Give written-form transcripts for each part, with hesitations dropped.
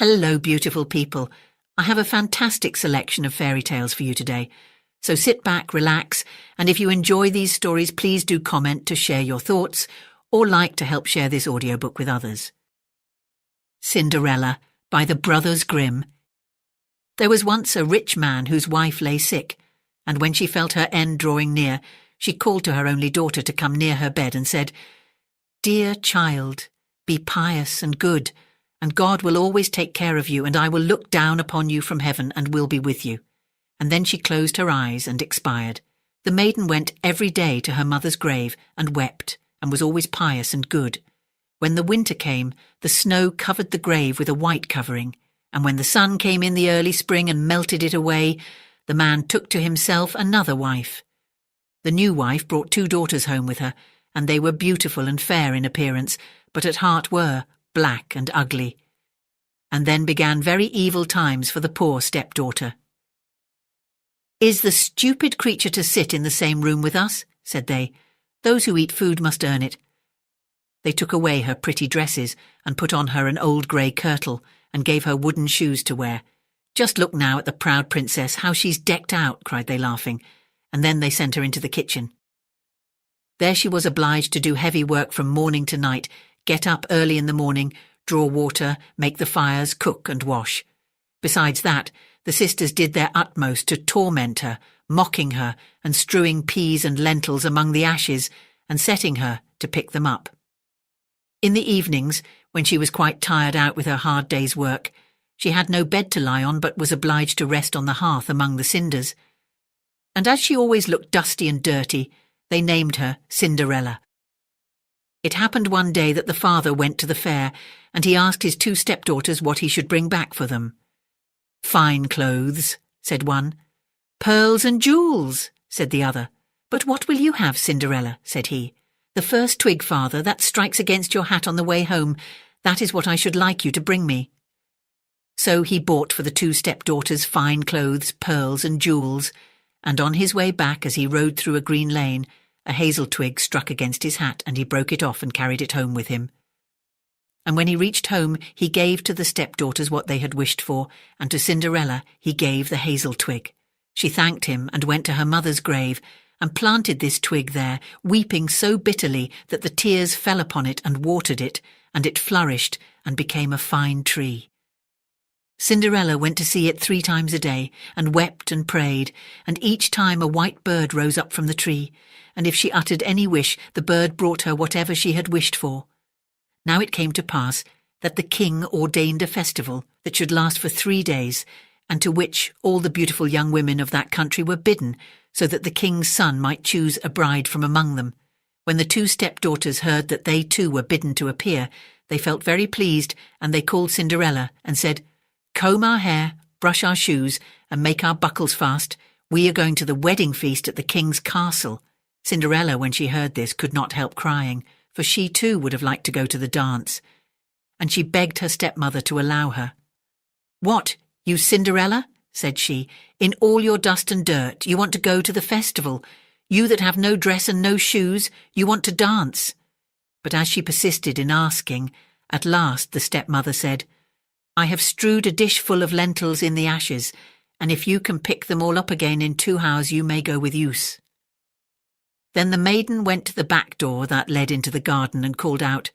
Hello, beautiful people. I have a fantastic selection of fairy tales for you today. So sit back, relax, and if you enjoy these stories, please do comment to share your thoughts or like to help share this audiobook with others. Cinderella by the Brothers Grimm. There was once a rich man whose wife lay sick, and when she felt her end drawing near, she called to her only daughter to come near her bed and said, "Dear child, be pious and good, and God will always take care of you, and I will look down upon you from heaven and will be with you." And then she closed her eyes and expired. The maiden went every day to her mother's grave and wept, and was always pious and good. When the winter came, the snow covered the grave with a white covering, and when the sun came in the early spring and melted it away, the man took to himself another wife. The new wife brought 2 daughters home with her, and they were beautiful and fair in appearance, but at heart were black and ugly. And then began very evil times for the poor stepdaughter. "Is the stupid creature to sit in the same room with us?" said they. "Those who eat food must earn it." They took away her pretty dresses and put on her an old grey kirtle and gave her wooden shoes to wear. "Just look now at the proud princess, how she's decked out," cried they, laughing, and then they sent her into the kitchen. There she was obliged to do heavy work from morning to night, get up early in the morning, draw water, make the fires, cook and wash. Besides that, the sisters did their utmost to torment her, mocking her and strewing peas and lentils among the ashes and setting her to pick them up. In the evenings, when she was quite tired out with her hard day's work, she had no bed to lie on but was obliged to rest on the hearth among the cinders. And as she always looked dusty and dirty, they named her Cinderella. It happened one day that the father went to the fair, and he asked his 2 stepdaughters what he should bring back for them. "Fine clothes," said one. "Pearls and jewels," said the other. "But what will you have, Cinderella?" said he. "The first twig, father, that strikes against your hat on the way home, that is what I should like you to bring me." So he bought for the 2 stepdaughters fine clothes, pearls and jewels, and on his way back, as he rode through a green lane, a hazel twig struck against his hat, and he broke it off and carried it home with him. And when he reached home, he gave to the stepdaughters what they had wished for, and to Cinderella he gave the hazel twig. She thanked him and went to her mother's grave, and planted this twig there, weeping so bitterly that the tears fell upon it and watered it, and it flourished and became a fine tree. Cinderella went to see it 3 times a day, and wept and prayed, and each time a white bird rose up from the tree, and if she uttered any wish, the bird brought her whatever she had wished for. Now it came to pass that the king ordained a festival that should last for 3 days, and to which all the beautiful young women of that country were bidden, so that the king's son might choose a bride from among them. When the 2 stepdaughters heard that they too were bidden to appear, they felt very pleased, and they called Cinderella and said, "Comb our hair, brush our shoes, and make our buckles fast. We are going to the wedding feast at the king's castle." Cinderella, when she heard this, could not help crying, for she too would have liked to go to the dance, and she begged her stepmother to allow her. "What, you Cinderella?" said she, "in all your dust and dirt, you want to go to the festival? You that have no dress and no shoes, you want to dance?" But as she persisted in asking, at last the stepmother said, "I have strewed a dish full of lentils in the ashes, and if you can pick them all up again in 2 hours, you may go with use." Then the maiden went to the back door that led into the garden and called out,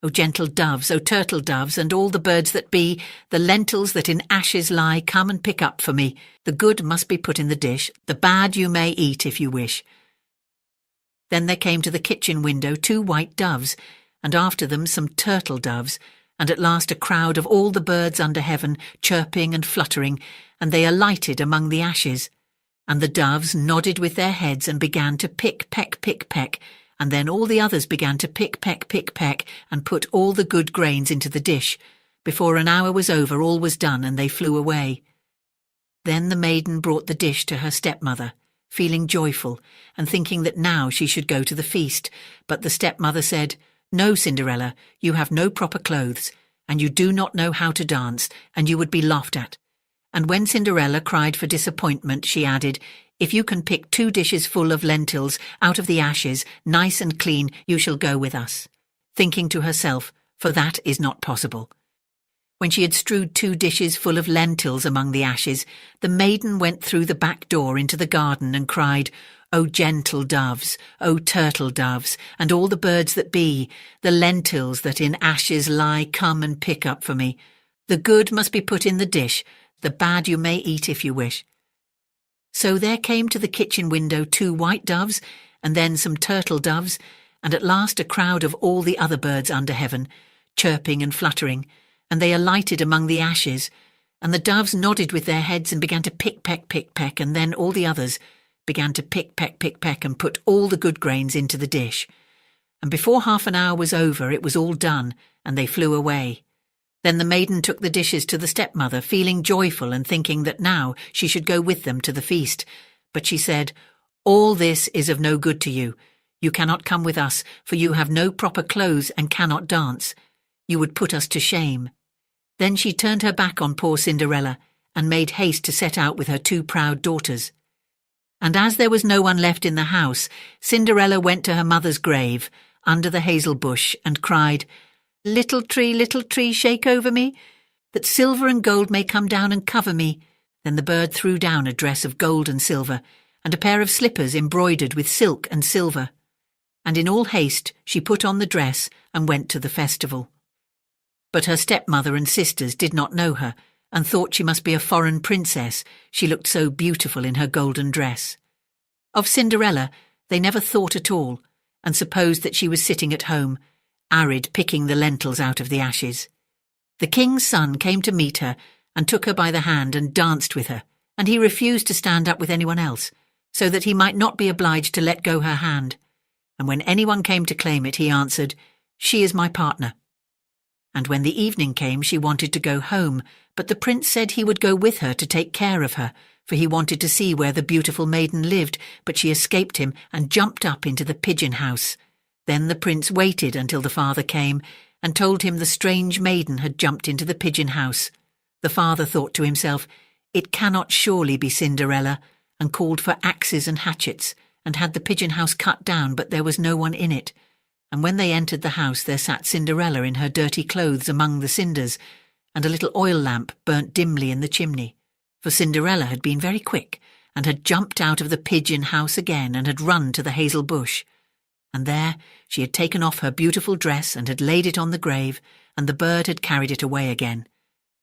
"O gentle doves, O turtle doves, and all the birds that be, the lentils that in ashes lie, come and pick up for me. The good must be put in the dish, the bad you may eat if you wish." Then there came to the kitchen window 2 white doves, and after them some turtle doves, and at last a crowd of all the birds under heaven, chirping and fluttering, and they alighted among the ashes. And the doves nodded with their heads and began to pick, peck, pick, peck, and then all the others began to pick, peck, pick, peck, and put all the good grains into the dish. Before an hour was over, all was done, and they flew away. Then the maiden brought the dish to her stepmother, feeling joyful, and thinking that now she should go to the feast. But the stepmother said, "No, Cinderella, you have no proper clothes, and you do not know how to dance, and you would be laughed at." And when Cinderella cried for disappointment, she added, "If you can pick 2 dishes full of lentils out of the ashes, nice and clean, you shall go with us," thinking to herself, "For that is not possible." When she had strewed 2 dishes full of lentils among the ashes, the maiden went through the back door into the garden and cried, "O gentle doves, O turtle doves, and all the birds that be, the lentils that in ashes lie, come and pick up for me. The good must be put in the dish, the bad you may eat if you wish." So there came to the kitchen window 2 white doves, and then some turtle doves, and at last a crowd of all the other birds under heaven, chirping and fluttering, and they alighted among the ashes, and the doves nodded with their heads and began to pick-peck, and then all the others began to pick-peck, and put all the good grains into the dish. And before half an hour was over, it was all done, and they flew away. Then the maiden took the dishes to the stepmother, feeling joyful and thinking that now she should go with them to the feast. But she said, "All this is of no good to you. You cannot come with us, for you have no proper clothes and cannot dance. You would put us to shame." Then she turned her back on poor Cinderella and made haste to set out with her 2 proud daughters. And as there was no one left in the house, Cinderella went to her mother's grave under the hazel bush and cried, little tree, shake over me, that silver and gold may come down and cover me." Then the bird threw down a dress of gold and silver, and a pair of slippers embroidered with silk and silver. And in all haste she put on the dress and went to the festival. But her stepmother and sisters did not know her, and thought she must be a foreign princess, she looked so beautiful in her golden dress. Of Cinderella they never thought at all, and supposed that she was sitting at home, arid, picking the lentils out of the ashes. The king's son came to meet her and took her by the hand and danced with her, and he refused to stand up with anyone else, so that he might not be obliged to let go her hand. And when anyone came to claim it, he answered, "She is my partner." And when the evening came, she wanted to go home, but the prince said he would go with her to take care of her, for he wanted to see where the beautiful maiden lived, but she escaped him and jumped up into the pigeon house. Then the prince waited until the father came and told him the strange maiden had jumped into the pigeon house. The father thought to himself, "It cannot surely be Cinderella," and called for axes and hatchets, and had the pigeon house cut down, but there was no one in it. And when they entered the house, there sat Cinderella in her dirty clothes among the cinders, and a little oil lamp burnt dimly in the chimney. For Cinderella had been very quick, and had jumped out of the pigeon house again, and had run to the hazel bush. And there she had taken off her beautiful dress and had laid it on the grave, and the bird had carried it away again.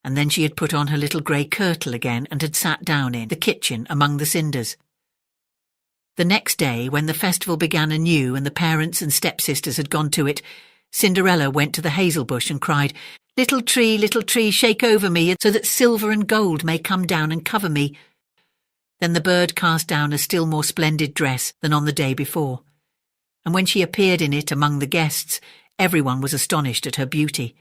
And then she had put on her little grey kirtle again and had sat down in the kitchen among the cinders. The next day, when the festival began anew and the parents and stepsisters had gone to it, Cinderella went to the hazel bush and cried, little tree, shake over me, so that silver and gold may come down and cover me." Then the bird cast down a still more splendid dress than on the day before. And when she appeared in it among the guests, everyone was astonished at her beauty.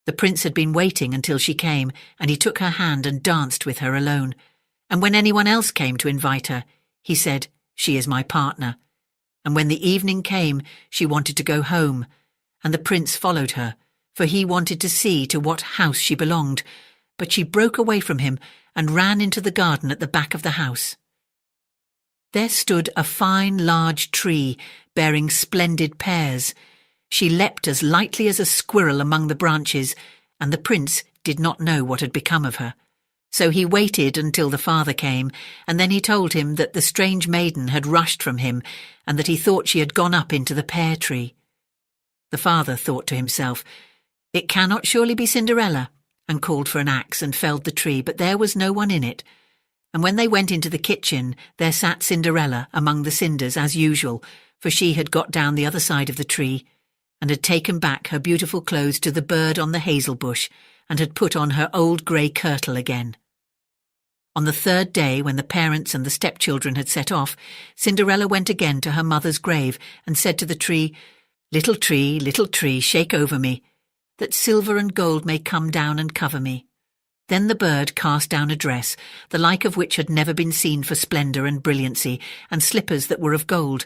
The prince had been waiting until she came, and he took her hand and danced with her alone. And when anyone else came to invite her, he said, "She is my partner." And when the evening came, she wanted to go home, and the prince followed her, for he wanted to see to what house she belonged. But she broke away from him and ran into the garden at the back of the house. There stood a fine large tree, bearing splendid pears. She leapt as lightly as a squirrel among the branches, and the prince did not know what had become of her. So he waited until the father came, and then he told him that the strange maiden had rushed from him, and that he thought she had gone up into the pear tree. The father thought to himself, "It cannot surely be Cinderella," and called for an axe and felled the tree, but there was no one in it. And when they went into the kitchen, there sat Cinderella among the cinders as usual, for she had got down the other side of the tree, and had taken back her beautiful clothes to the bird on the hazel bush, and had put on her old grey kirtle again. On the 3rd day, when the parents and the stepchildren had set off, Cinderella went again to her mother's grave and said to the tree, little tree, shake over me, that silver and gold may come down and cover me." Then the bird cast down a dress, the like of which had never been seen for splendour and brilliancy, and slippers that were of gold.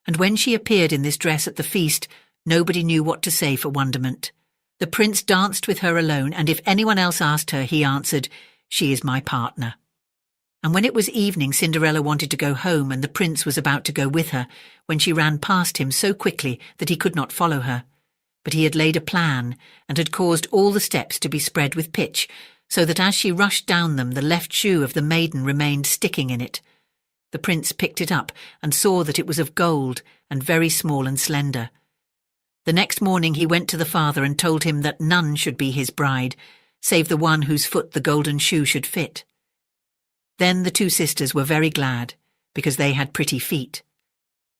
And when she appeared in this dress at the feast, nobody knew what to say for wonderment. The prince danced with her alone, and if anyone else asked her, he answered, "She is my partner." And when it was evening, Cinderella wanted to go home, and the prince was about to go with her, when she ran past him so quickly that he could not follow her. but he had laid a plan and had caused all the steps to be spread with pitch, so that as she rushed down them the left shoe of the maiden remained sticking in it. The prince picked it up and saw that it was of gold and very small and slender. The next morning he went to the father and told him that none should be his bride, save the one whose foot the golden shoe should fit. Then the two sisters were very glad, because they had pretty feet.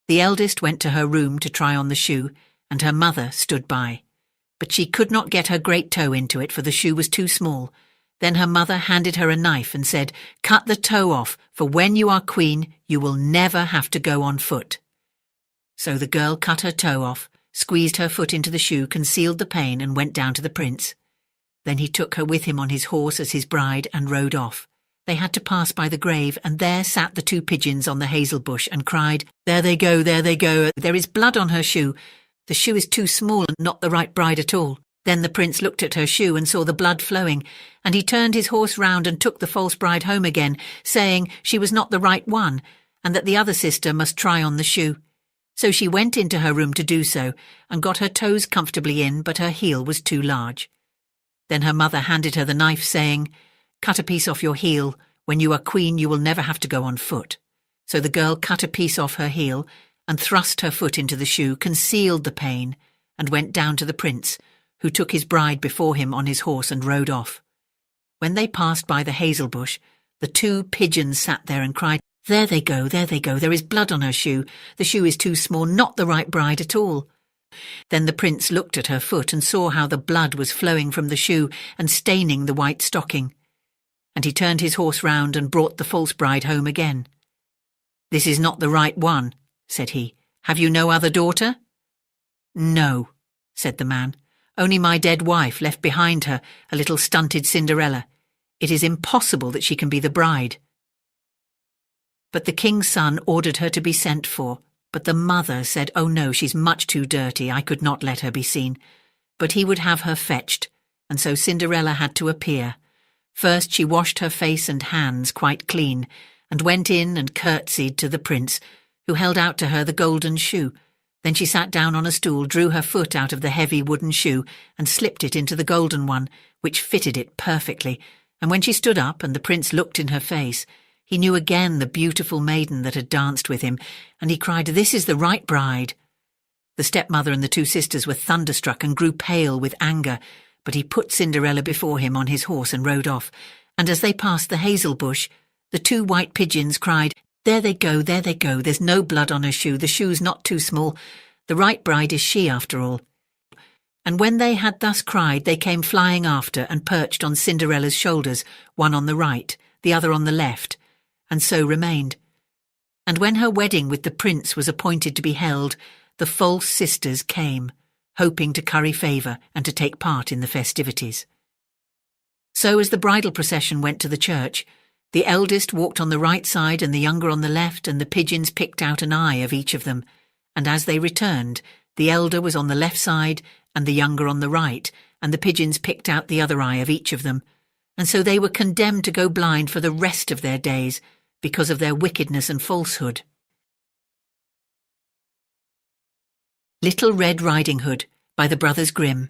The eldest went to her room to try on the shoe, and her mother stood by. But she could not get her great toe into it, for the shoe was too small. Then her mother handed her a knife and said, "Cut the toe off, for when you are queen, you will never have to go on foot." So the girl cut her toe off, squeezed her foot into the shoe, concealed the pain, and went down to the prince. Then he took her with him on his horse as his bride and rode off. They had to pass by the grave, and there sat the two pigeons on the hazel bush and cried, "There they go, there they go. There is blood on her shoe. The shoe is too small and not the right bride at all." Then the prince looked at her shoe and saw the blood flowing, and he turned his horse round and took the false bride home again, saying she was not the right one, and that the other sister must try on the shoe. So she went into her room to do so, and got her toes comfortably in, but her heel was too large. Then her mother handed her the knife, saying, "Cut a piece off your heel. When you are queen, you will never have to go on foot." So the girl cut a piece off her heel, and thrust her foot into the shoe, concealed the pain, and went down to the prince, who took his bride before him on his horse and rode off. When they passed by the hazel bush, the two pigeons sat there and cried, "There they go, there they go. There is blood on her shoe. The shoe is too small, not the right bride at all." Then the prince looked at her foot and saw how the blood was flowing from the shoe and staining the white stocking. And he turned his horse round and brought the false bride home again. "This is not the right one," said he. "Have you no other daughter?" "No," said the man. "Only my dead wife left behind her, a little stunted Cinderella. It is impossible that she can be the bride." But the king's son ordered her to be sent for. But the mother said, "Oh no, she's much too dirty. I could not let her be seen." But he would have her fetched, and so Cinderella had to appear. First she washed her face and hands quite clean, and went in and curtsied to the prince, who held out to her the golden shoe. Then she sat down on a stool, drew her foot out of the heavy wooden shoe, and slipped it into the golden one, which fitted it perfectly. And when she stood up and the prince looked in her face, he knew again the beautiful maiden that had danced with him, and he cried, "This is the right bride." The stepmother and the two sisters were thunderstruck and grew pale with anger, but he put Cinderella before him on his horse and rode off. And as they passed the hazel bush, the two white pigeons cried, "There they go, there they go. There's no blood on her shoe. The shoe's not too small. The right bride is she after all." And when they had thus cried, they came flying after and perched on Cinderella's shoulders, one on the right, the other on the left, and so remained. And when her wedding with the prince was appointed to be held, the false sisters came, hoping to curry favour and to take part in the festivities. So as the bridal procession went to the church, the eldest walked on the right side and the younger on the left, and the pigeons picked out an eye of each of them. And as they returned, the elder was on the left side and the younger on the right, and the pigeons picked out the other eye of each of them. And so they were condemned to go blind for the rest of their days, because of their wickedness and falsehood. Little Red Riding Hood by the Brothers Grimm.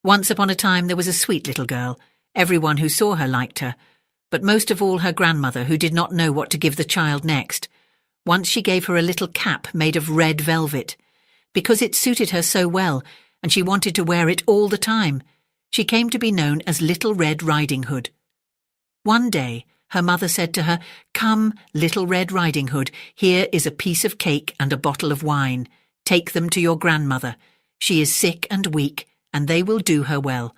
Once upon a time there was a sweet little girl. Everyone who saw her liked her, but most of all her grandmother, who did not know what to give the child next. Once she gave her a little cap made of red velvet, because it suited her so well, and she wanted to wear it all the time. She came to be known as Little Red Riding Hood. One day her mother said to her, "Come, Little Red Riding Hood, here is a piece of cake and a bottle of wine. Take them to your grandmother. She is sick and weak, and they will do her well.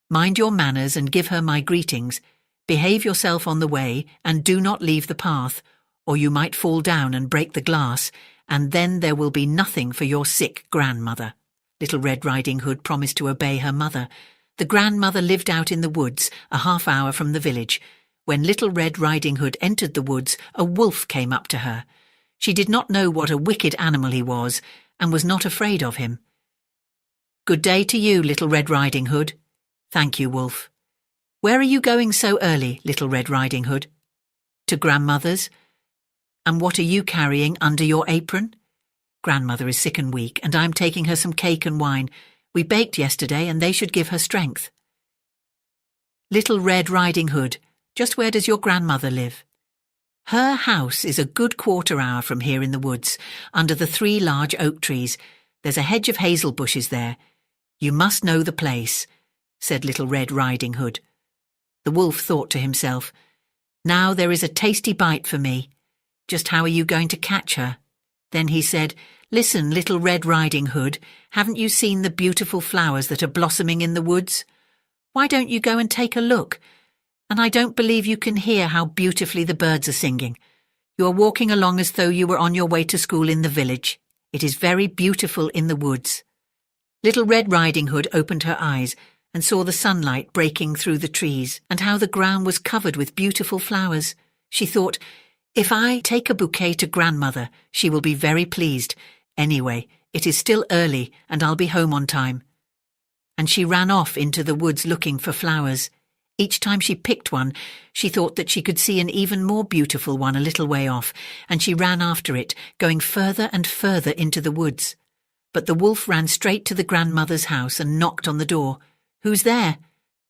Mind your manners and give her my greetings. Behave yourself on the way, and do not leave the path, or you might fall down and break the glass, and then there will be nothing for your sick grandmother." Little Red Riding Hood promised to obey her mother. The grandmother lived out in the woods, a half-hour from the village. When Little Red Riding Hood entered the woods, a wolf came up to her. She did not know what a wicked animal he was, and was not afraid of him. "Good day to you, Little Red Riding Hood." "Thank you, wolf." "Where are you going so early, Little Red Riding Hood?" "To grandmother's." "And what are you carrying under your apron?" "Grandmother is sick and weak, and I am taking her some cake and wine. We baked yesterday and they should give her strength. Little Red Riding Hood, just where does your grandmother live? Her house is a good quarter-hour from here in the woods, under the 3 large oak trees. There's a hedge of hazel bushes there. You must know the place, said Little Red Riding Hood. The wolf thought to himself, now there is a tasty bite for me. Just how are you going to catch her? Then he said, listen, Little Red Riding Hood, haven't you seen the beautiful flowers that are blossoming in the woods? Why don't you go and take a look? And I don't believe you can hear how beautifully the birds are singing. You are walking along as though you were on your way to school in the village. It is very beautiful in the woods. Little Red Riding Hood opened her eyes and saw the sunlight breaking through the trees and how the ground was covered with beautiful flowers. She thought, if I take a bouquet to grandmother, she will be very pleased. Anyway, it is still early and I'll be home on time. And she ran off into the woods looking for flowers. Each time she picked one, she thought that she could see an even more beautiful one a little way off, and she ran after it, going further and further into the woods. But the wolf ran straight to the grandmother's house and knocked on the door. Who's there?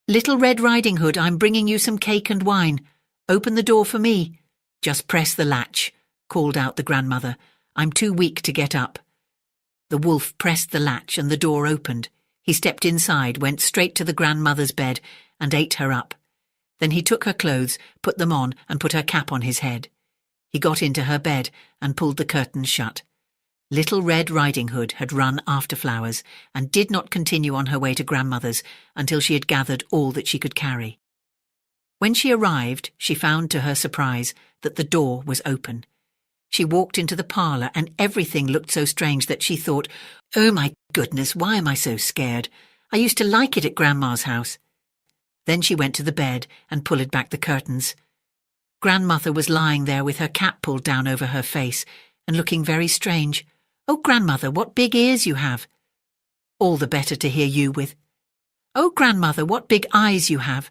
Little Red Riding Hood, I'm bringing you some cake and wine. Open the door for me. Just press the latch, called out the grandmother. I'm too weak to get up. The wolf pressed the latch and the door opened. He stepped inside, went straight to the grandmother's bed and ate her up. Then he took her clothes, put them on and put her cap on his head. He got into her bed and pulled the curtains shut. Little Red Riding Hood had run after flowers and did not continue on her way to grandmother's until she had gathered all that she could carry. When she arrived, she found to her surprise that the door was open. She walked into the parlour and everything looked so strange that she thought, oh my goodness, why am I so scared? I used to like it at Grandma's house. Then she went to the bed and pulled back the curtains. Grandmother was lying there with her cap pulled down over her face and looking very strange. Oh, Grandmother, what big ears you have. All the better to hear you with. Oh, Grandmother, what big eyes you have.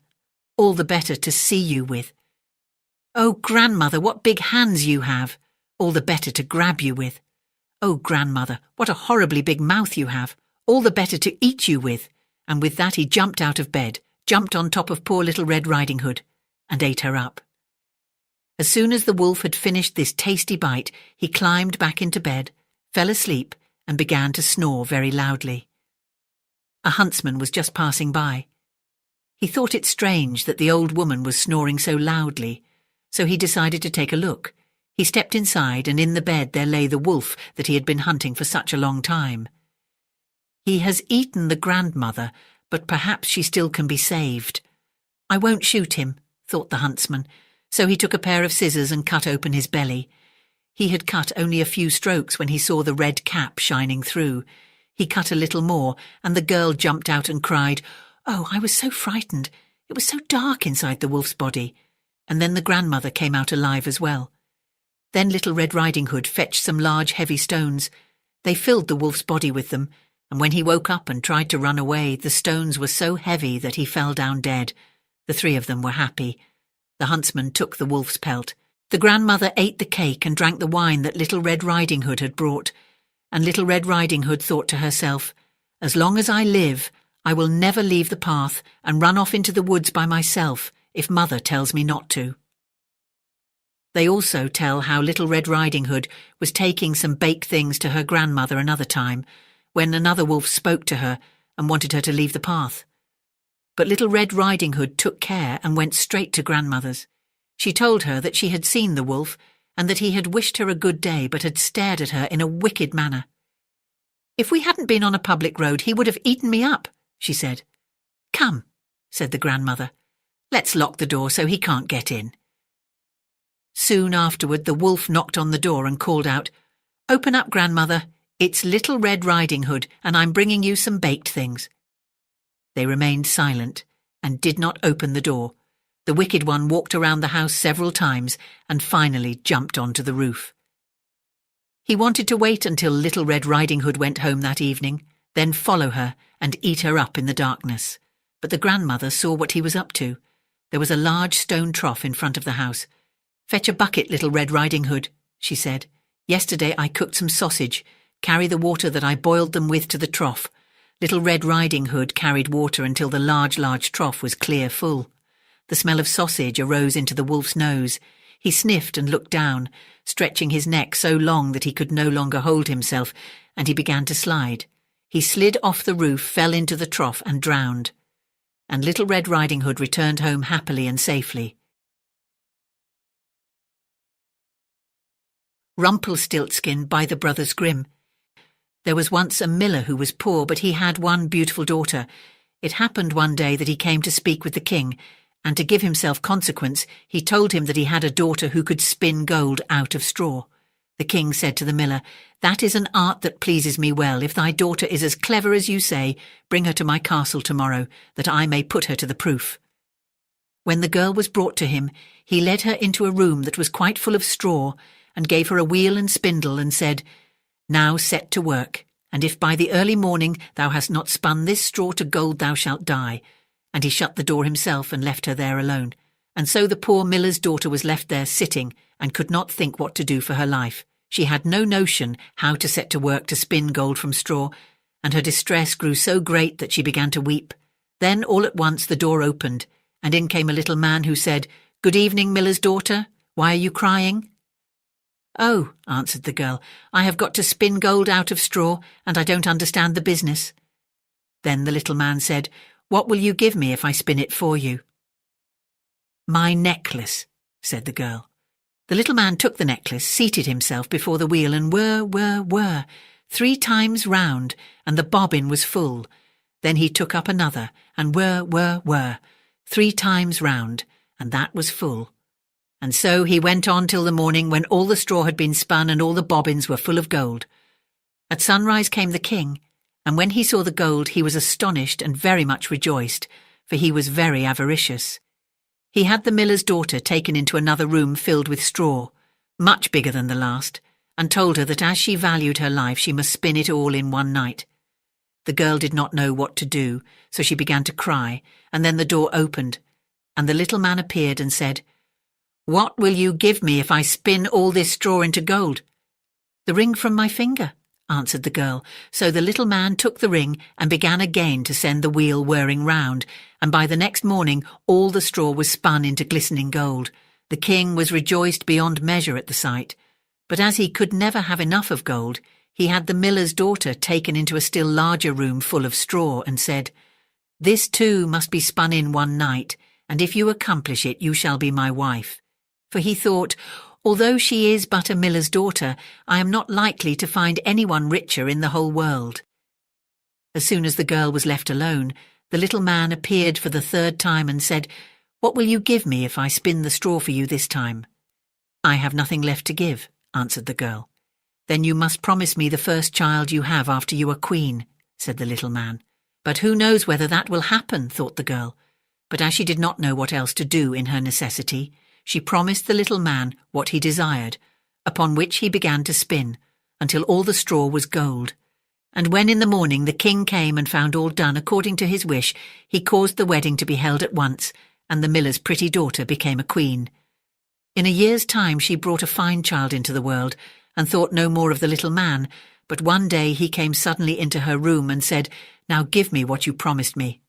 All the better to see you with. Oh, Grandmother, what big hands you have. All the better to grab you with. Oh, Grandmother, what a horribly big mouth you have. All the better to eat you with. And with that he jumped out of bed, jumped on top of poor Little Red Riding Hood, and ate her up. As soon as the wolf had finished this tasty bite, he climbed back into bed, fell asleep, and began to snore very loudly. A huntsman was just passing by. He thought it strange that the old woman was snoring so loudly, so he decided to take a look. He stepped inside, and in the bed there lay the wolf that he had been hunting for such a long time. He has eaten the grandmother, but perhaps she still can be saved. I won't shoot him, thought the huntsman, so he took a pair of scissors and cut open his belly. He had cut only a few strokes when he saw the red cap shining through. He cut a little more, and the girl jumped out and cried, oh, I was so frightened. It was so dark inside the wolf's body. And then the grandmother came out alive as well. Then Little Red Riding Hood fetched some large heavy stones. They filled the wolf's body with them, and when he woke up and tried to run away, the stones were so heavy that he fell down dead. The 3 of them were happy. The huntsman took the wolf's pelt. The grandmother ate the cake and drank the wine that Little Red Riding Hood had brought. And Little Red Riding Hood thought to herself, as long as I live, I will never leave the path and run off into the woods by myself if Mother tells me not to. They also tell how Little Red Riding Hood was taking some baked things to her grandmother another time, when another wolf spoke to her and wanted her to leave the path. But Little Red Riding Hood took care and went straight to grandmother's. She told her that she had seen the wolf and that he had wished her a good day but had stared at her in a wicked manner. If we hadn't been on a public road, he would have eaten me up, she said. Come, said the grandmother. Let's lock the door so he can't get in. Soon afterward the wolf knocked on the door and called out, Open up, grandmother. It's Little Red Riding Hood, and I'm bringing you some baked things. They remained silent and did not open the door. The wicked one walked around the house several times and finally jumped onto the roof. He wanted to wait until Little Red Riding Hood went home that evening, then follow her and eat her up in the darkness. But the grandmother saw what he was up to. There was a large stone trough in front of the house. Fetch a bucket, Little Red Riding Hood, she said. Yesterday I cooked some sausage. Carry the water that I boiled them with to the trough. Little Red Riding Hood carried water until the large trough was clear full. The smell of sausage arose into the wolf's nose. He sniffed and looked down, stretching his neck so long that he could no longer hold himself, and he began to slide. He slid off the roof, fell into the trough, and drowned. And Little Red Riding Hood returned home happily and safely. Rumpelstiltskin by the Brothers Grimm. There was once a miller who was poor, but he had one beautiful daughter. It happened one day that he came to speak with the king, and to give himself consequence, he told him that he had a daughter who could spin gold out of straw. The king said to the miller, "That is an art that pleases me well. If thy daughter is as clever as you say, bring her to my castle tomorrow, that I may put her to the proof." When the girl was brought to him, he led her into a room that was quite full of straw, and gave her a wheel and spindle, and said, "Now set to work, and if by the early morning thou hast not spun this straw to gold, thou shalt die." And he shut the door himself and left her there alone. And so the poor miller's daughter was left there sitting, and could not think what to do for her life. She had no notion how to set to work to spin gold from straw, and her distress grew so great that she began to weep. Then all at once the door opened, and in came a little man who said, "Good evening, miller's daughter. Why are you crying?" "Oh," answered the girl, "I have got to spin gold out of straw, and I don't understand the business." Then the little man said, "What will you give me if I spin it for you?" "My necklace," said the girl. The little man took the necklace, seated himself before the wheel, and whir, 3 times round, and the bobbin was full. Then he took up another, and whir, 3 times round, and that was full. And so he went on till the morning, when all the straw had been spun and all the bobbins were full of gold. At sunrise came the king, and when he saw the gold he was astonished and very much rejoiced, for he was very avaricious. He had the miller's daughter taken into another room filled with straw, much bigger than the last, and told her that as she valued her life she must spin it all in one night. The girl did not know what to do, so she began to cry, and then the door opened, and the little man appeared and said, "What will you give me if I spin all this straw into gold?" "The ring from my finger," answered the girl. So the little man took the ring and began again to send the wheel whirring round, and by the next morning all the straw was spun into glistening gold. The king was rejoiced beyond measure at the sight, but as he could never have enough of gold, he had the miller's daughter taken into a still larger room full of straw, and said, "This too must be spun in one night, and if you accomplish it you shall be my wife." For he thought, "Although she is but a miller's daughter, I am not likely to find anyone richer in the whole world." As soon as the girl was left alone, the little man appeared for the 3rd time and said, "What will you give me if I spin the straw for you this time?" "I have nothing left to give," answered the girl. "Then you must promise me the first child you have after you are queen," said the little man. "But who knows whether that will happen," thought the girl. But as she did not know what else to do in her necessity, she promised the little man what he desired, upon which he began to spin, until all the straw was gold. And when in the morning the king came and found all done according to his wish, he caused the wedding to be held at once, and the miller's pretty daughter became a queen. In a year's time she brought a fine child into the world, and thought no more of the little man, but one day he came suddenly into her room and said, "Now give me what you promised me."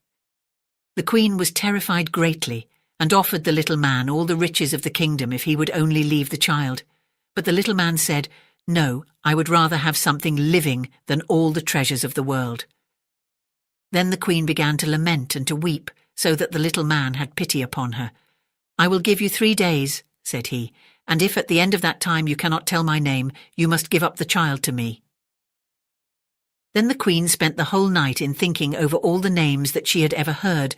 The queen was terrified greatly, and offered the little man all the riches of the kingdom if he would only leave the child. But the little man said, "No, I would rather have something living than all the treasures of the world." Then the queen began to lament and to weep, so that the little man had pity upon her. "I will give you 3 days," said he, "and if at the end of that time you cannot tell my name, you must give up the child to me." Then the queen spent the whole night in thinking over all the names that she had ever heard,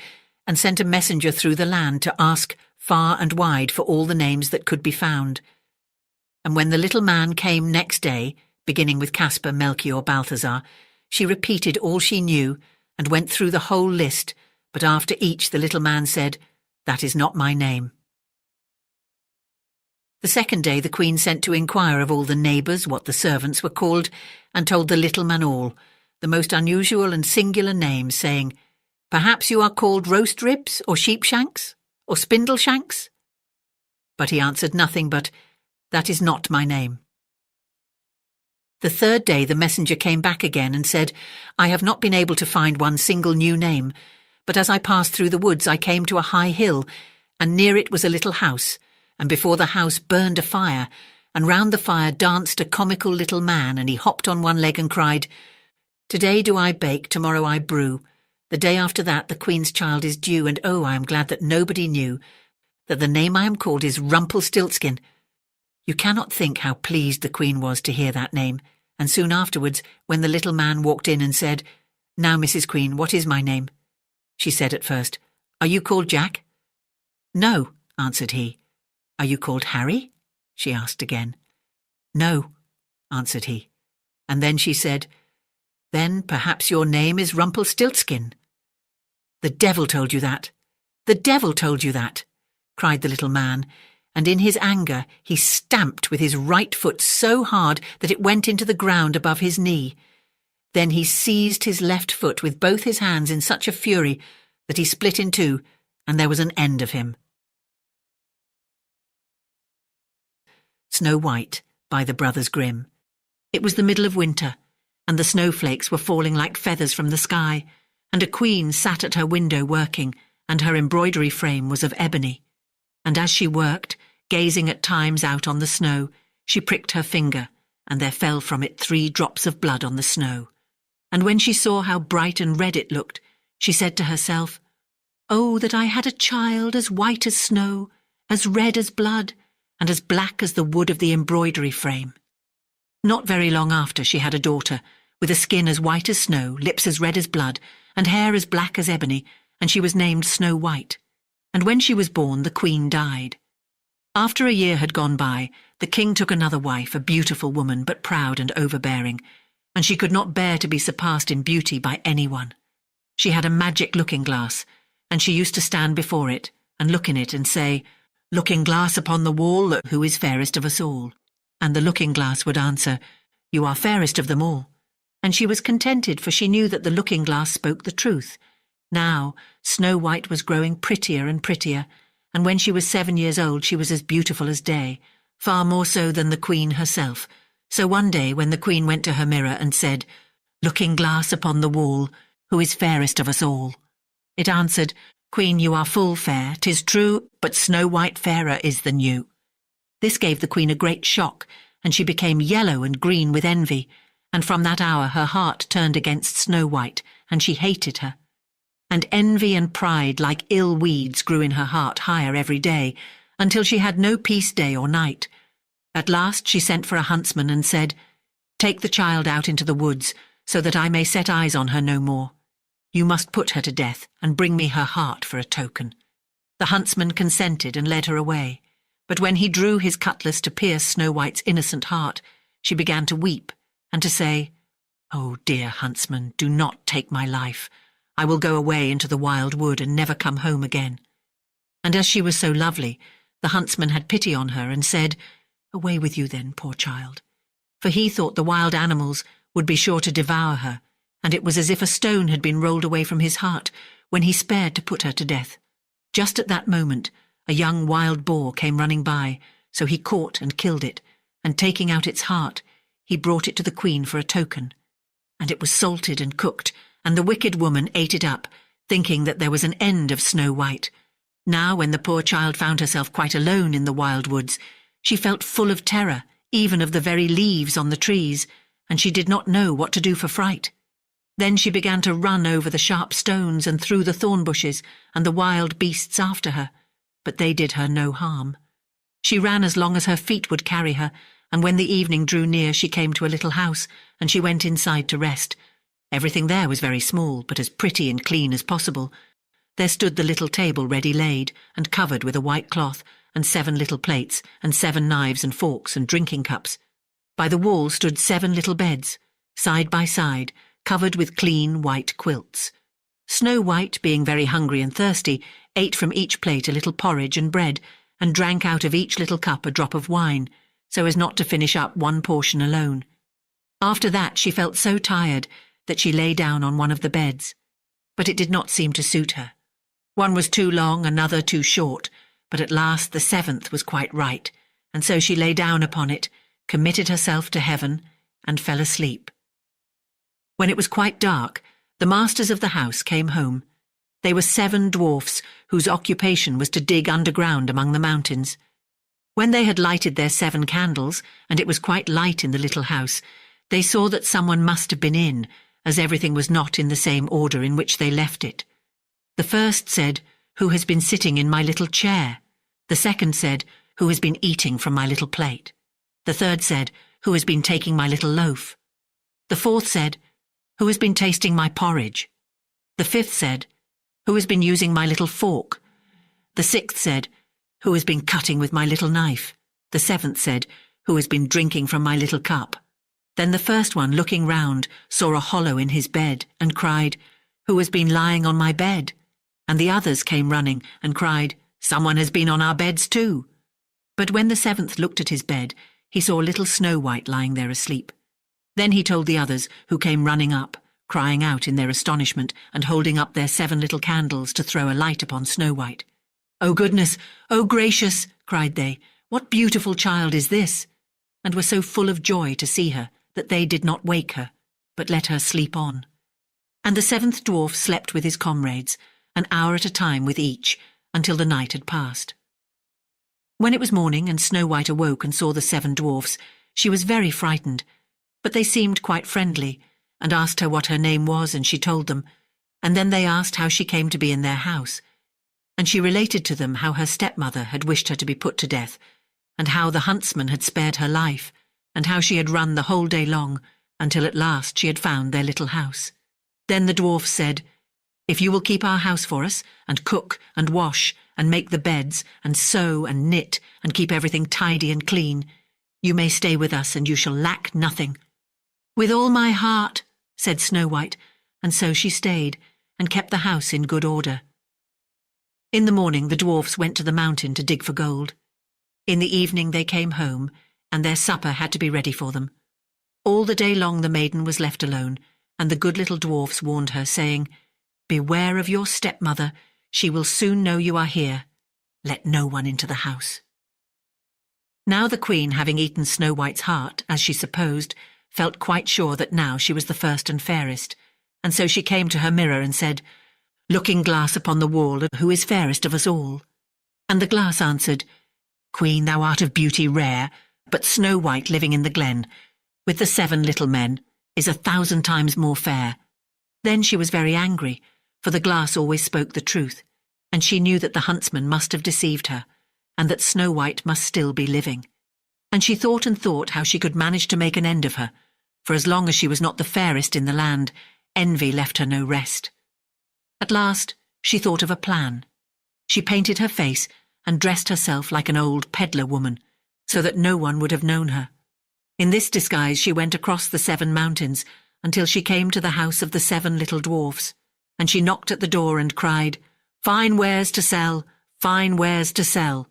and sent a messenger through the land to ask far and wide for all the names that could be found. And when the little man came next day, beginning with Caspar, Melchior, Balthazar, she repeated all she knew and went through the whole list, but after each the little man said, "That is not my name." The 2nd day the queen sent to inquire of all the neighbours what the servants were called, and told the little man all, the most unusual and singular names, saying, "Perhaps you are called roast ribs, or sheep shanks, or spindle shanks?" But he answered nothing but, "That is not my name." The third day the messenger came back again and said, "I have not been able to find one single new name, but as I passed through the woods I came to a high hill, and near it was a little house, and before the house burned a fire, and round the fire danced a comical little man, and he hopped on one leg and cried, 'Today do I bake, tomorrow I brew. The day after that the Queen's child is due, and oh, I am glad that nobody knew that the name I am called is Rumpelstiltskin.' You cannot think how pleased the Queen was to hear that name, and soon afterwards, when the little man walked in and said, 'Now, Mrs. Queen, what is my name?' She said at first, 'Are you called Jack?' 'No,' answered he. 'Are you called Harry?' she asked again. 'No,' answered he. And then she said, 'Then perhaps your name is Rumpelstiltskin.' 'The devil told you that! The devil told you that!' cried the little man, and in his anger he stamped with his right foot so hard that it went into the ground above his knee. Then he seized his left foot with both his hands in such a fury that he split in two, and there was an end of him. Snow White by the Brothers Grimm. It was the middle of winter, and the snowflakes were falling like feathers from the sky, and a queen sat at her window working, and her embroidery frame was of ebony. And as she worked, gazing at times out on the snow, she pricked her finger, and there fell from it 3 drops of blood on the snow. And when she saw how bright and red it looked, she said to herself, "Oh, that I had a child as white as snow, as red as blood, and as black as the wood of the embroidery frame." Not very long after she had a daughter, with a skin as white as snow, lips as red as blood, and hair as black as ebony, and she was named Snow White. And when she was born, the Queen died. After a year had gone by, the king took another wife, a beautiful woman, but proud and overbearing, and she could not bear to be surpassed in beauty by anyone. She had a magic looking-glass, and she used to stand before it, and look in it and say, "Looking-glass upon the wall, who is fairest of us all?" And the looking-glass would answer, "You are fairest of them all." And she was contented, for she knew that the looking-glass spoke the truth. Now, Snow White was growing prettier and prettier, and when she was 7 years old she was as beautiful as day, far more so than the Queen herself. So one day when the Queen went to her mirror and said, "Looking-glass upon the wall, who is fairest of us all?" it answered, "Queen, you are full fair, 'tis true, but Snow White fairer is than you." This gave the Queen a great shock, and she became yellow and green with envy, and from that hour her heart turned against Snow White, and she hated her. And envy and pride like ill weeds grew in her heart higher every day, until she had no peace day or night. At last she sent for a huntsman and said, "Take the child out into the woods, so that I may set eyes on her no more. You must put her to death, and bring me her heart for a token." The huntsman consented and led her away, but when he drew his cutlass to pierce Snow White's innocent heart, she began to weep, and to say, "Oh, dear huntsman, do not take my life. I will go away into the wild wood and never come home again." And as she was so lovely, the huntsman had pity on her and said, "Away with you then, poor child." For he thought the wild animals would be sure to devour her, and it was as if a stone had been rolled away from his heart when he spared to put her to death. Just at that moment, a young wild boar came running by, so he caught and killed it, and taking out its heart, he brought it to the Queen for a token. And it was salted and cooked, and the wicked woman ate it up, thinking that there was an end of Snow White. Now, when the poor child found herself quite alone in the wild woods, she felt full of terror, even of the very leaves on the trees, and she did not know what to do for fright. Then she began to run over the sharp stones and through the thorn bushes, and the wild beasts after her, but they did her no harm. She ran as long as her feet would carry her, and when the evening drew near she came to a little house, and she went inside to rest. Everything there was very small, but as pretty and clean as possible. There stood the little table ready laid, and covered with a white cloth, and 7 little plates, and 7 knives and forks and drinking cups. By the wall stood 7 little beds, side by side, covered with clean white quilts. Snow White, being very hungry and thirsty, ate from each plate a little porridge and bread, and drank out of each little cup a drop of wine, so as not to finish up one portion alone. After that she felt so tired that she lay down on one of the beds, but it did not seem to suit her. One was too long, another too short, but at last the 7th was quite right, and so she lay down upon it, committed herself to heaven, and fell asleep. When it was quite dark, the masters of the house came home. They were 7 dwarfs whose occupation was to dig underground among the mountains. When they had lighted their 7 candles, and it was quite light in the little house, they saw that someone must have been in, as everything was not in the same order in which they left it. The first said, "Who has been sitting in my little chair?" The second said, "Who has been eating from my little plate?" The third said, "Who has been taking my little loaf?" The fourth said, "Who has been tasting my porridge?" The fifth said, "Who has been using my little fork?" The sixth said, "Who has been cutting with my little knife?" The seventh said, "Who has been drinking from my little cup?" Then the first one, looking round, saw a hollow in his bed and cried, "Who has been lying on my bed?" And the others came running and cried, "Someone has been on our beds too." But when the 7th looked at his bed, he saw little Snow White lying there asleep. Then he told the others, who came running up, crying out in their astonishment and holding up their 7 little candles to throw a light upon Snow White. "Oh goodness! Oh gracious!" cried they. "What beautiful child is this?" And were so full of joy to see her that they did not wake her, but let her sleep on. And the 7th dwarf slept with his comrades, an hour at a time with each, until the night had passed. When it was morning and Snow White awoke and saw the 7 dwarfs, she was very frightened, but they seemed quite friendly, and asked her what her name was, and she told them, and then they asked how she came to be in their house, and she related to them how her stepmother had wished her to be put to death, and how the huntsman had spared her life, and how she had run the whole day long, until at last she had found their little house. Then the dwarfs said, "If you will keep our house for us, and cook and wash, and make the beds, and sew and knit, and keep everything tidy and clean, you may stay with us, and you shall lack nothing." "With all my heart," said Snow White, and so she stayed, and kept the house in good order. In the morning the dwarfs went to the mountain to dig for gold. In the evening they came home, and their supper had to be ready for them. All the day long the maiden was left alone, and the good little dwarfs warned her, saying, "Beware of your stepmother, she will soon know you are here. Let no one into the house." Now the queen, having eaten Snow White's heart, as she supposed, felt quite sure that now she was the first and fairest, and so she came to her mirror and said, "Looking glass upon the wall, who is fairest of us all?" And the glass answered, "Queen, thou art of beauty rare, but Snow White living in the glen, with the 7 little men, is 1,000 times more fair." Then she was very angry, for the glass always spoke the truth, and she knew that the huntsman must have deceived her, and that Snow White must still be living. And she thought and thought how she could manage to make an end of her, for as long as she was not the fairest in the land, envy left her no rest. At last she thought of a plan. She painted her face and dressed herself like an old peddler woman, so that no one would have known her. In this disguise she went across the 7 mountains until she came to the house of the 7 little dwarfs, and she knocked at the door and cried, "Fine wares to sell, fine wares to sell."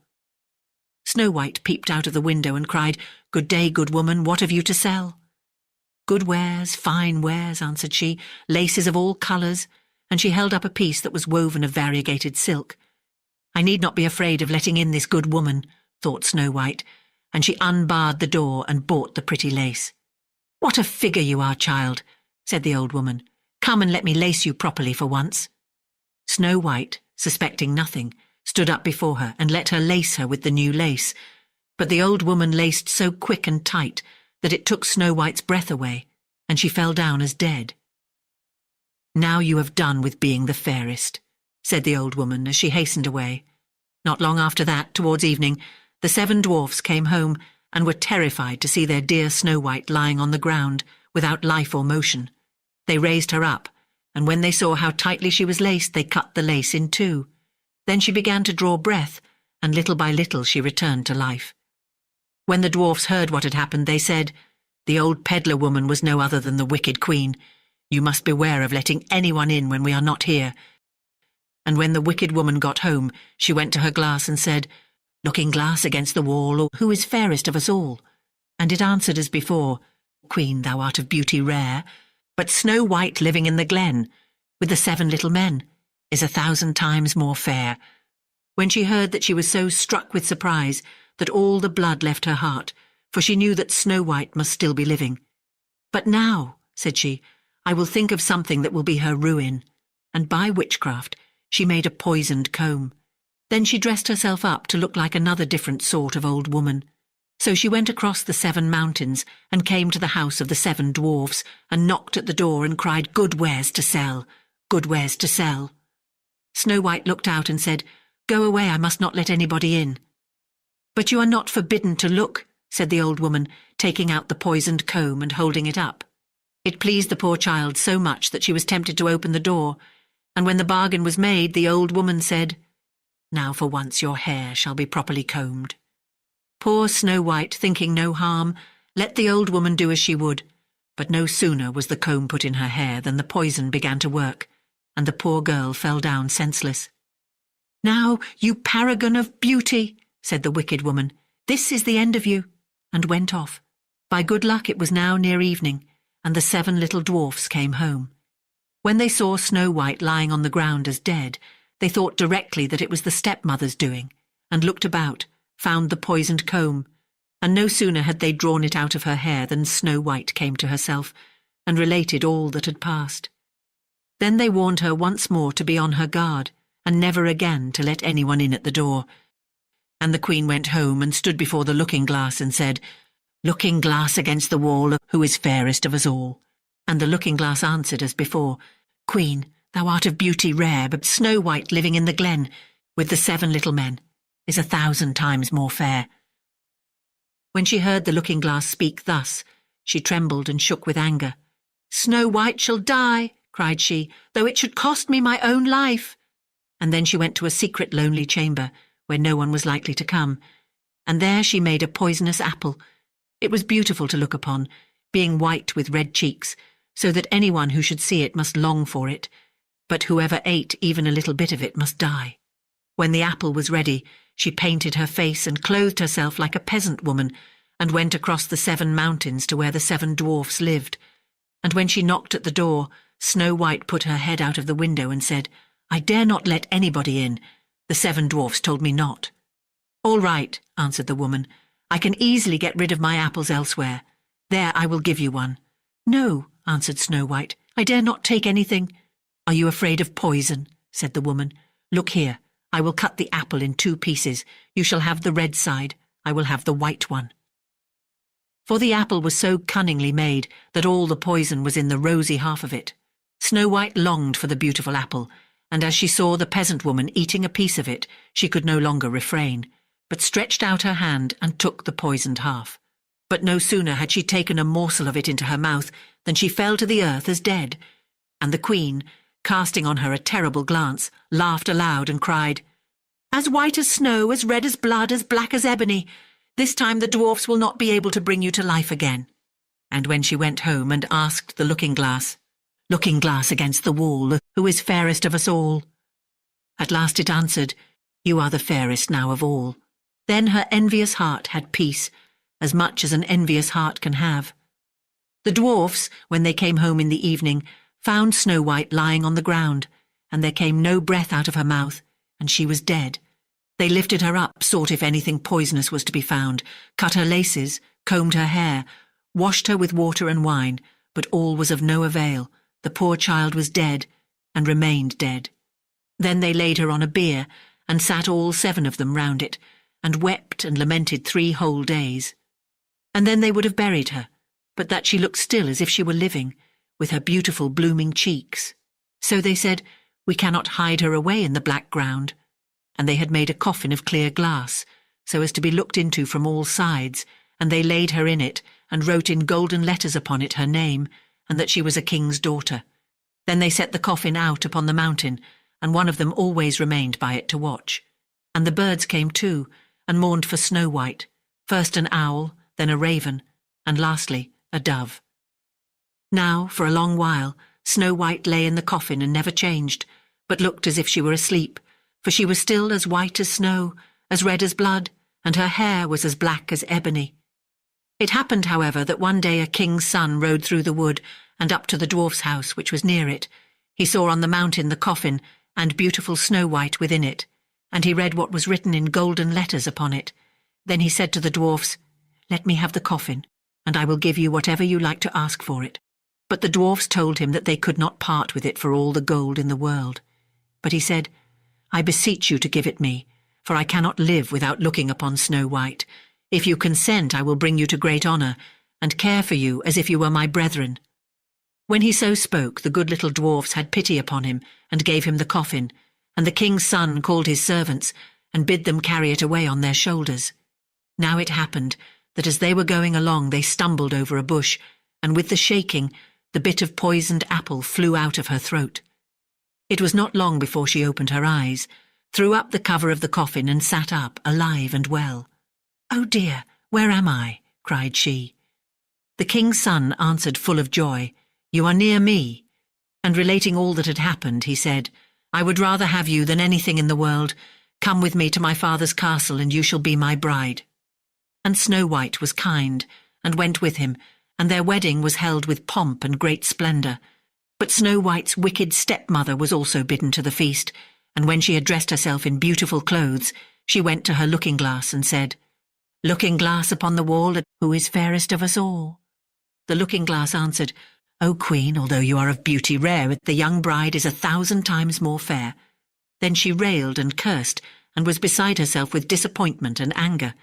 Snow White peeped out of the window and cried, "Good day, good woman, what have you to sell?" "Good wares, fine wares," answered she, "laces of all colours," and she held up a piece that was woven of variegated silk. "I need not be afraid of letting in this good woman," thought Snow White, and she unbarred the door and bought the pretty lace. "What a figure you are, child," said the old woman. "Come and let me lace you properly for once." Snow White, suspecting nothing, stood up before her and let her lace her with the new lace, but the old woman laced so quick and tight that it took Snow White's breath away, and she fell down as dead. "Now you have done with being the fairest," said the old woman as she hastened away. Not long after that, towards evening, the 7 dwarfs came home and were terrified to see their dear Snow White lying on the ground, without life or motion. They raised her up, and when they saw how tightly she was laced, they cut the lace in 2. Then she began to draw breath, and little by little she returned to life. When the dwarfs heard what had happened, they said, "The old peddler woman was no other than the wicked queen. You must beware of letting anyone in when we are not here." And when the wicked woman got home, she went to her glass and said, "Looking glass against the wall, who is fairest of us all?" And it answered as before, "Queen, thou art of beauty rare, but Snow White living in the glen, with the 7 little men, is 1,000 times more fair." When she heard that, she was so struck with surprise that all the blood left her heart, for she knew that Snow White must still be living. "But now," said she, "I will think of something that will be her ruin." And by witchcraft she made a poisoned comb. Then she dressed herself up to look like another different sort of old woman. So she went across the 7 mountains and came to the house of the 7 dwarfs and knocked at the door and cried, "Good wares to sell, good wares to sell." Snow White looked out and said, "Go away, I must not let anybody in." "But you are not forbidden to look," said the old woman, taking out the poisoned comb and holding it up. It pleased the poor child so much that she was tempted to open the door, and when the bargain was made, the old woman said, "Now for once your hair shall be properly combed." Poor Snow White, thinking no harm, let the old woman do as she would, but no sooner was the comb put in her hair than the poison began to work, and the poor girl fell down senseless. "Now, you paragon of beauty," said the wicked woman, "this is the end of you," and went off. By good luck it was now near evening, and the 7 little dwarfs came home. When they saw Snow White lying on the ground as dead, they thought directly that it was the stepmother's doing, and looked about, found the poisoned comb, and no sooner had they drawn it out of her hair than Snow White came to herself, and related all that had passed. Then they warned her once more to be on her guard, and never again to let anyone in at the door. And the Queen went home and stood before the looking-glass and said, "Looking-glass against the wall, who is fairest of us all?" And the looking-glass answered as before, "Queen, thou art of beauty rare, but Snow White living in the glen, with the 7 little men, is 1,000 times more fair." When she heard the looking-glass speak thus, she trembled and shook with anger. "Snow White shall die," cried she, "though it should cost me my own life." And then she went to a secret lonely chamber, where no one was likely to come, and there she made a poisonous apple. It was beautiful to look upon, being white with red cheeks, so that anyone who should see it must long for it, but whoever ate even a little bit of it must die. When the apple was ready, she painted her face and clothed herself like a peasant woman, and went across the 7 mountains to where the 7 dwarfs lived. And when she knocked at the door, Snow White put her head out of the window and said, "I dare not let anybody in. The 7 dwarfs told me not." "All right," answered the woman. "I can easily get rid of my apples elsewhere. There, I will give you one." "No," answered Snow White, "I dare not take anything." "Are you afraid of poison?" said the woman. "Look here, I will cut the apple in 2 pieces. You shall have the red side, I will have the white one." For the apple was so cunningly made that all the poison was in the rosy half of it. Snow White longed for the beautiful apple, and as she saw the peasant woman eating a piece of it, she could no longer refrain, but stretched out her hand and took the poisoned half. But no sooner had she taken a morsel of it into her mouth than she fell to the earth as dead, and the Queen, casting on her a terrible glance, laughed aloud and cried, "As white as snow, as red as blood, as black as ebony, this time the dwarfs will not be able to bring you to life again." And when she went home and asked the looking-glass, "Looking-glass against the wall, who is fairest of us all?" At last it answered, "You are the fairest now of all." Then her envious heart had peace, as much as an envious heart can have. The dwarfs, when they came home in the evening, found Snow White lying on the ground, and there came no breath out of her mouth, and she was dead. They lifted her up, sought if anything poisonous was to be found, cut her laces, combed her hair, washed her with water and wine, but all was of no avail. The poor child was dead, and remained dead. Then they laid her on a bier, and sat all 7 of them round it, and wept and lamented 3 whole days. And then they would have buried her, but that she looked still as if she were living, with her beautiful blooming cheeks. So they said, "We cannot hide her away in the black ground." And they had made a coffin of clear glass, so as to be looked into from all sides, and they laid her in it, and wrote in golden letters upon it her name, and that she was a king's daughter. Then they set the coffin out upon the mountain, and one of them always remained by it to watch. And the birds came too, and mourned for Snow White, first an owl, then a raven, and lastly a dove. Now, for a long while, Snow White lay in the coffin and never changed, but looked as if she were asleep, for she was still as white as snow, as red as blood, and her hair was as black as ebony. It happened, however, that one day a king's son rode through the wood and up to the dwarf's house, which was near it. He saw on the mountain the coffin, and beautiful Snow White within it, and he read what was written in golden letters upon it. Then he said to the dwarfs, "Let me have the coffin." and I will give you whatever you like to ask for it." But the dwarfs told him that they could not part with it for all the gold in the world. But he said, "I beseech you to give it me, for I cannot live without looking upon Snow White. If you consent, I will bring you to great honour, and care for you as if you were my brethren." When he so spoke, the good little dwarfs had pity upon him, and gave him the coffin, and the king's son called his servants, and bid them carry it away on their shoulders. Now it happened that as they were going along they stumbled over a bush, and with the shaking, the bit of poisoned apple flew out of her throat. It was not long before she opened her eyes, threw up the cover of the coffin and sat up, alive and well. "Oh dear, where am I?" cried she. The king's son answered full of joy, "You are near me." And relating all that had happened, he said, "I would rather have you than anything in the world. Come with me to my father's castle, and you shall be my bride." And Snow White was kind, and went with him, and their wedding was held with pomp and great splendour. But Snow White's wicked stepmother was also bidden to the feast, and when she had dressed herself in beautiful clothes, she went to her looking-glass and said, "Looking-glass upon the wall, who is fairest of us all?" The looking-glass answered, "O Queen, although you are of beauty rare, the young bride is 1,000 times more fair." Then she railed and cursed, and was beside herself with disappointment and anger.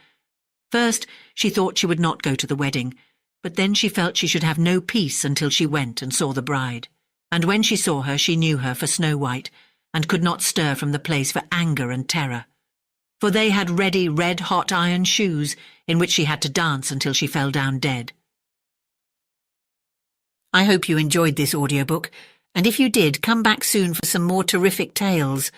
First, she thought she would not go to the wedding, but then she felt she should have no peace until she went and saw the bride. And when she saw her, she knew her for Snow White, and could not stir from the place for anger and terror. For they had ready red-hot iron shoes, in which she had to dance until she fell down dead. I hope you enjoyed this audiobook, and if you did, come back soon for some more terrific tales.